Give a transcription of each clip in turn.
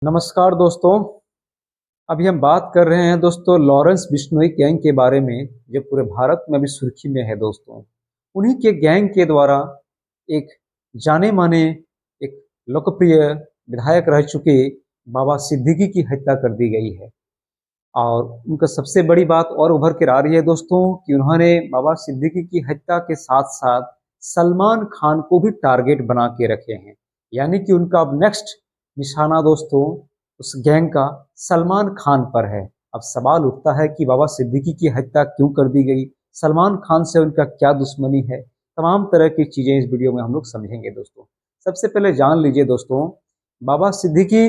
नमस्कार दोस्तों। अभी हम बात कर रहे हैं दोस्तों लॉरेंस बिश्नोई गैंग के बारे में, जो पूरे भारत में अभी सुर्खी में है दोस्तों। उन्हीं के गैंग के द्वारा एक जाने माने, एक लोकप्रिय विधायक रह चुके बाबा सिद्दीकी की हत्या कर दी गई है। और उनका सबसे बड़ी बात और उभर कर आ रही है दोस्तों कि उन्होंने बाबा सिद्दीकी की हत्या के साथ साथ सलमान खान को भी टारगेट बना के रखे हैं। यानी कि उनका अब नेक्स्ट निशाना दोस्तों उस गैंग का सलमान खान पर है। अब सवाल उठता है कि बाबा सिद्दीकी की हत्या क्यों कर दी गई, सलमान खान से उनका क्या दुश्मनी है। तमाम तरह की चीजें इस वीडियो में हम लोग समझेंगे दोस्तों। सबसे पहले जान लीजिए दोस्तों, बाबा सिद्दीकी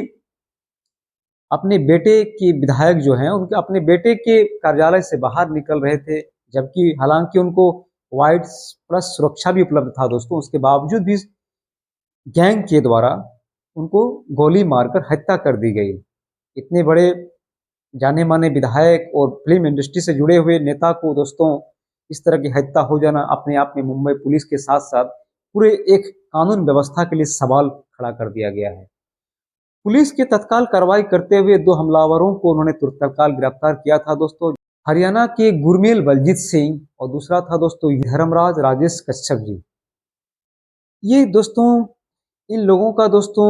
अपने बेटे के विधायक जो हैं उनके अपने बेटे के कार्यालय से बाहर निकल रहे थे, जबकि हालांकि उनको वाइड प्लस सुरक्षा भी उपलब्ध था दोस्तों। उसके बावजूद भी गैंग के द्वारा उनको गोली मारकर हत्या कर दी गई। इतने बड़े जाने माने विधायक और फिल्म इंडस्ट्री से जुड़े हुए नेता को दोस्तों इस तरह की हत्या हो जाना अपने आप में मुंबई पुलिस के साथ साथ पूरे एक कानून व्यवस्था के लिए सवाल खड़ा कर दिया गया है। पुलिस की तत्काल कार्रवाई करते हुए दो हमलावरों को उन्होंने तत्काल गिरफ्तार किया था दोस्तों। हरियाणा के गुरमेल बलजीत सिंह और दूसरा था दोस्तों धर्मराज राजेश कश्यप जी। ये दोस्तों इन लोगों का दोस्तों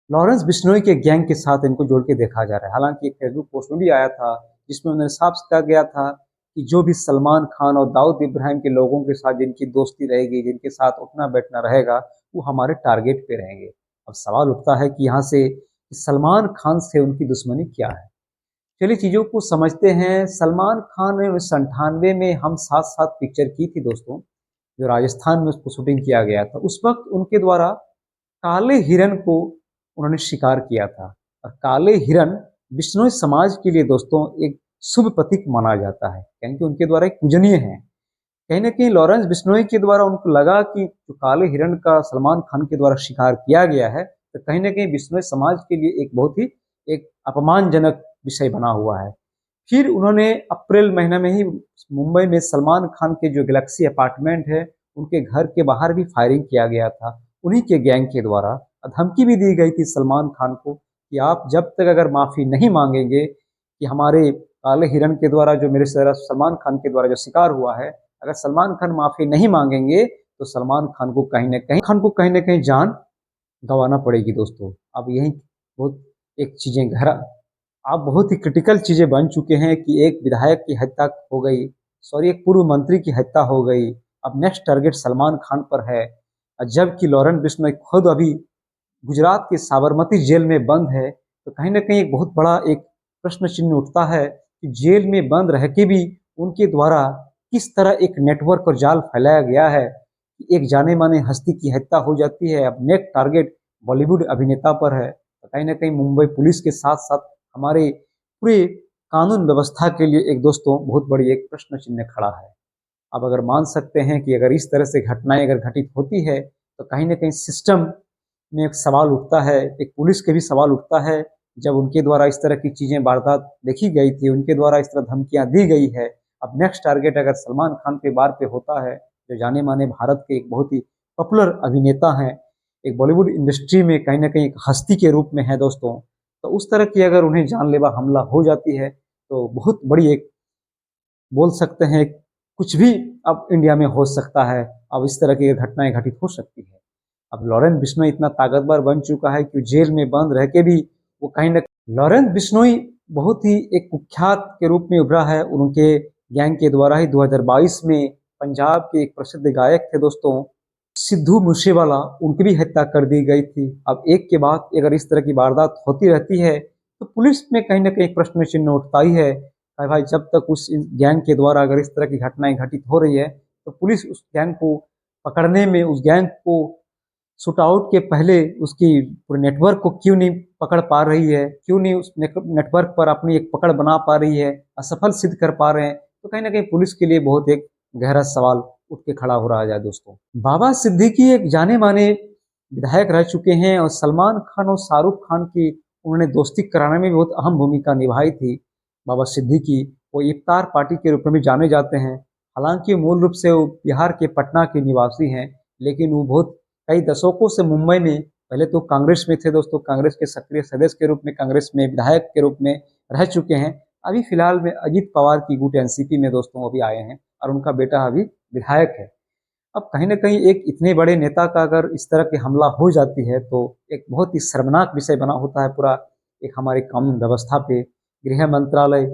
लॉरेंस बिश्नोई के गैंग के साथ इनको जोड़ के देखा जा रहा है। हालांकि एक फेसबुक पोस्ट में भी आया था जिसमें उन्होंने साफ कहा गया था कि जो भी सलमान खान और दाऊद इब्राहिम के लोगों के साथ जिनकी दोस्ती रहेगी, जिनके साथ उठना बैठना रहेगा, वो हमारे टारगेट पे रहेंगे। अब सवाल उठता है कि यहाँ से सलमान खान से उनकी दुश्मनी क्या है। चलिए चीजों को समझते हैं। सलमान खान ने 1998 में हम साथ साथ पिक्चर की थी दोस्तों, जो राजस्थान में उसको शूटिंग किया गया था। उस वक्त उनके द्वारा काले हिरन को उन्होंने शिकार किया था। और काले हिरन बिश्नोई समाज के लिए दोस्तों एक शुभ प्रतीक माना जाता है, क्योंकि उनके द्वारा एक पूजनीय है। कहीं ना कहीं लॉरेंस बिश्नोई के द्वारा उनको लगा कि जो काले हिरन का सलमान खान के द्वारा शिकार किया गया है, तो कहीं ना कहीं बिश्नोई समाज के लिए एक बहुत ही एक अपमानजनक विषय बना हुआ है। फिर उन्होंने अप्रैल महीना में ही मुंबई में सलमान खान के जो गैलेक्सी अपार्टमेंट है उनके घर के बाहर भी फायरिंग किया गया था उन्हीं के गैंग के द्वारा। धमकी भी दी गई थी सलमान खान को कि आप जब तक अगर माफी नहीं मांगेंगे कि हमारे काले हिरन के द्वारा जो मेरे सलमान खान के द्वारा जो शिकार हुआ है, अगर सलमान खान माफी नहीं मांगेंगे तो सलमान खान को कहीं ना कहीं जान गंवाना पड़ेगी दोस्तों। अब यही बहुत एक चीजें गहरा अब बहुत ही क्रिटिकल चीजें बन चुके हैं कि एक विधायक की हत्या हो गई, सॉरी एक पूर्व मंत्री की हत्या हो गई। अब नेक्स्ट टारगेट सलमान खान पर है, जबकि लॉरेंस बिश्नोई खुद अभी गुजरात के साबरमती जेल में बंद है। तो कहीं ना कहीं एक बहुत बड़ा एक प्रश्न चिन्ह उठता है कि जेल में बंद रह के भी उनके द्वारा किस तरह एक नेटवर्क और जाल फैलाया गया है कि एक जाने माने हस्ती की हत्या हो जाती है। अब नेक्स्ट टारगेट बॉलीवुड अभिनेता पर है। तो कहीं ना कहीं मुंबई पुलिस के साथ साथ हमारे पूरे कानून व्यवस्था के लिए एक दोस्तों बहुत बड़ी एक प्रश्न चिन्ह खड़ा है। अब अगर मान सकते हैं कि अगर इस तरह से घटनाएं अगर घटित होती है तो कहीं ना कहीं सिस्टम में एक सवाल उठता है, एक पुलिस के भी सवाल उठता है। जब उनके द्वारा इस तरह की चीजें वारदात देखी गई थी, उनके द्वारा इस तरह धमकियां दी गई है, अब नेक्स्ट टारगेट अगर सलमान खान के बार पे होता है, जो जाने माने भारत के एक बहुत ही पॉपुलर अभिनेता हैं, एक बॉलीवुड इंडस्ट्री में कहीं ना कहीं एक हस्ती के रूप में है दोस्तों, तो उस तरह की अगर उन्हें जानलेवा हमला हो जाती है तो बहुत बड़ी एक बोल सकते हैं कुछ भी अब इंडिया में हो सकता है। अब इस तरह की घटनाएं घटित हो सकती है। अब लॉरेंस बिश्नोई इतना ताकतवर बन चुका है कि जेल में बंद रह के भी वो कहीं ना लॉरेंस बिश्नोई बहुत ही एक कुख्यात के रूप में उभरा है। उनके गैंग के द्वारा ही 2022 में पंजाब के एक प्रसिद्ध गायक थे दोस्तों सिद्धू मूसेवाला, उनकी भी हत्या कर दी गई थी। अब एक के बाद अगर इस तरह की वारदात होती रहती है तो पुलिस में कहीं ना कहीं प्रश्न चिन्ह उठता ही है। भाई जब तक उस गैंग के द्वारा अगर इस तरह की घटनाएं घटित हो रही है तो पुलिस उस गैंग को पकड़ने में, उस गैंग को शूट आउट के पहले उसकी पूरे नेटवर्क को क्यों नहीं पकड़ पा रही है, क्यों नहीं उस नेटवर्क पर अपनी एक पकड़ बना पा रही है, असफल सिद्ध कर पा रहे हैं। तो कहीं ना कहीं पुलिस के लिए बहुत एक गहरा सवाल उठ के खड़ा हो रहा है दोस्तों। बाबा सिद्दीकी एक जाने माने विधायक रह चुके हैं और सलमान खान और शाहरुख खान की उन्होंने दोस्ती कराने में भी बहुत अहम भूमिका निभाई थी। बाबा सिद्दीकी वो इफ्तार पार्टी के रूप में भी जाने जाते हैं। हालांकि मूल रूप से वो बिहार के पटना के निवासी हैं, लेकिन वो बहुत कई दशकों से मुंबई में पहले तो कांग्रेस में थे दोस्तों, कांग्रेस के सक्रिय सदस्य के रूप में, कांग्रेस में विधायक के रूप में रह चुके हैं। अभी फिलहाल में अजीत पवार की गुट एनसीपी में दोस्तों अभी आए हैं और उनका बेटा अभी विधायक है। अब कहीं न कहीं एक इतने बड़े नेता का अगर इस तरह की हमला हो जाती है तो एक बहुत ही शर्मनाक विषय बना होता है पूरा एक हमारे कानून व्यवस्था पे। गृह मंत्रालय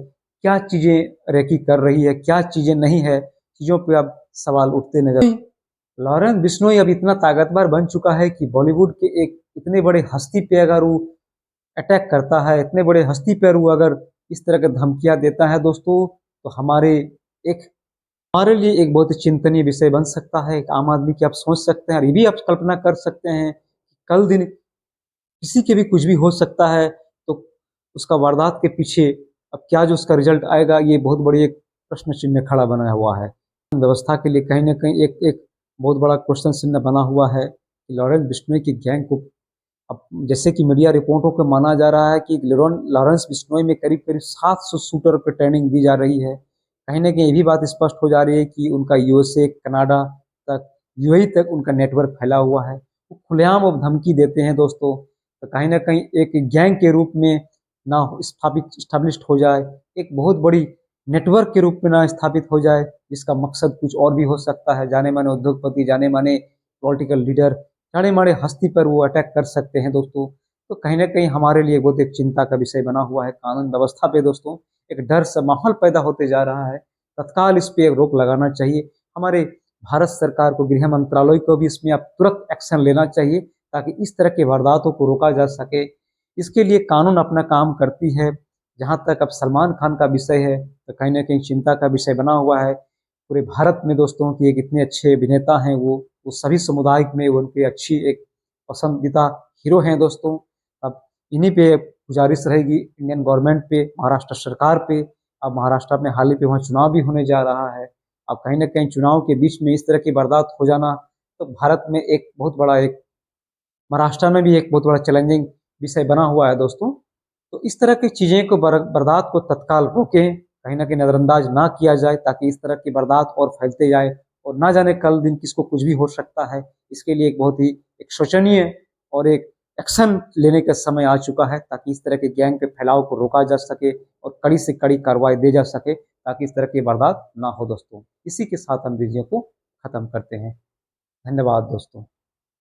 क्या चीज़ें रेकी कर रही है, क्या चीज़ें नहीं है, चीज़ों पे अब सवाल उठते नजर। लॉरेंस बिश्नोई अब इतना ताकतवर बन चुका है कि बॉलीवुड के एक इतने बड़े हस्ती पे अगर वो अटैक करता है, इतने बड़े हस्ती पर वो अगर इस तरह की धमकियाँ देता है दोस्तों, तो एक हमारे लिए एक बहुत ही चिंतनीय विषय बन सकता है। एक आम आदमी की आप सोच सकते हैं और ये भी आप कल्पना कर सकते हैं कि कल दिन किसी के भी कुछ भी हो सकता है, तो उसका वारदात के पीछे अब क्या जो उसका रिजल्ट आएगा, ये बहुत बड़ी एक प्रश्न चिन्ह खड़ा बना हुआ है। व्यवस्था के लिए कहीं न कहीं एक एक बहुत बड़ा क्वेश्चन चिन्ह बना हुआ है कि लॉरेंस बिश्नोई की गैंग को अब जैसे कि मीडिया रिपोर्टों को माना जा रहा है कि लॉरेंस बिश्नोई में करीब-करीब 700 शूटर को ट्रेनिंग दी जा रही है। कहीं न कहीं ये भी बात स्पष्ट हो जा रही है कि उनका यूएसए, कनाडा तक, यूएई तक उनका नेटवर्क फैला हुआ है। वो खुलेआम अब धमकी देते हैं दोस्तों, तो कहीं न कहीं एक गैंग के रूप में ना स्थापित एस्टेब्लिश्ड हो जाए, एक बहुत बड़ी नेटवर्क के रूप में ना स्थापित हो जाए, जिसका मकसद कुछ और भी हो सकता है। जाने-माने उद्योगपति, जाने-माने पॉलिटिकल लीडर, जाने-माने हस्ती पर वो अटैक कर सकते हैं दोस्तों। तो कहीं न कहीं हमारे लिए बहुत एक चिंता का विषय बना हुआ है कानून व्यवस्था पे दोस्तों। एक डर सा माहौल पैदा होते जा रहा है। तत्काल इस पे रोक लगाना चाहिए। हमारे भारत सरकार को, गृह मंत्रालय को भी इसमें अब तुरंत एक्शन लेना चाहिए ताकि इस तरह के वारदातों को रोका जा सके। इसके लिए कानून अपना काम करती है। जहाँ तक अब सलमान खान का विषय है, तो कहीं न कहीं चिंता का विषय बना हुआ है। पूरे भारत में दोस्तों कि एक इतने अच्छे अभिनेता हैं वो सभी समुदाय में उनकी अच्छी एक पसंदीदा हीरो हैं दोस्तों। अब इन्हीं पे गुजारिश रहेगी इंडियन गवर्नमेंट पे, महाराष्ट्र सरकार पे। अब महाराष्ट्र में हाल ही पे वहाँ चुनाव भी होने जा रहा है। अब कहीं न कहीं चुनाव के बीच में इस तरह की वारदात हो जाना, तो भारत में एक बहुत बड़ा एक महाराष्ट्र में भी एक बहुत बड़ा चैलेंजिंग विषय बना हुआ है दोस्तों। तो इस तरह की चीज़ें को बर्दाश्त को तत्काल रोकें, कहीं न कहीं नज़रअंदाज ना किया जाए ताकि इस तरह की वारदात और फैलते जाए और ना जाने कल दिन किसको कुछ भी हो सकता है। इसके लिए एक बहुत ही एक शोचनीय और एक एक्शन लेने का समय आ चुका है ताकि इस तरह के गैंग के फैलाव को रोका जा सके और कड़ी से कड़ी कार्रवाई दी जा सके ताकि इस तरह की वारदात ना हो दोस्तों। इसी के साथ हम वीडियो को खत्म करते हैं। धन्यवाद दोस्तों।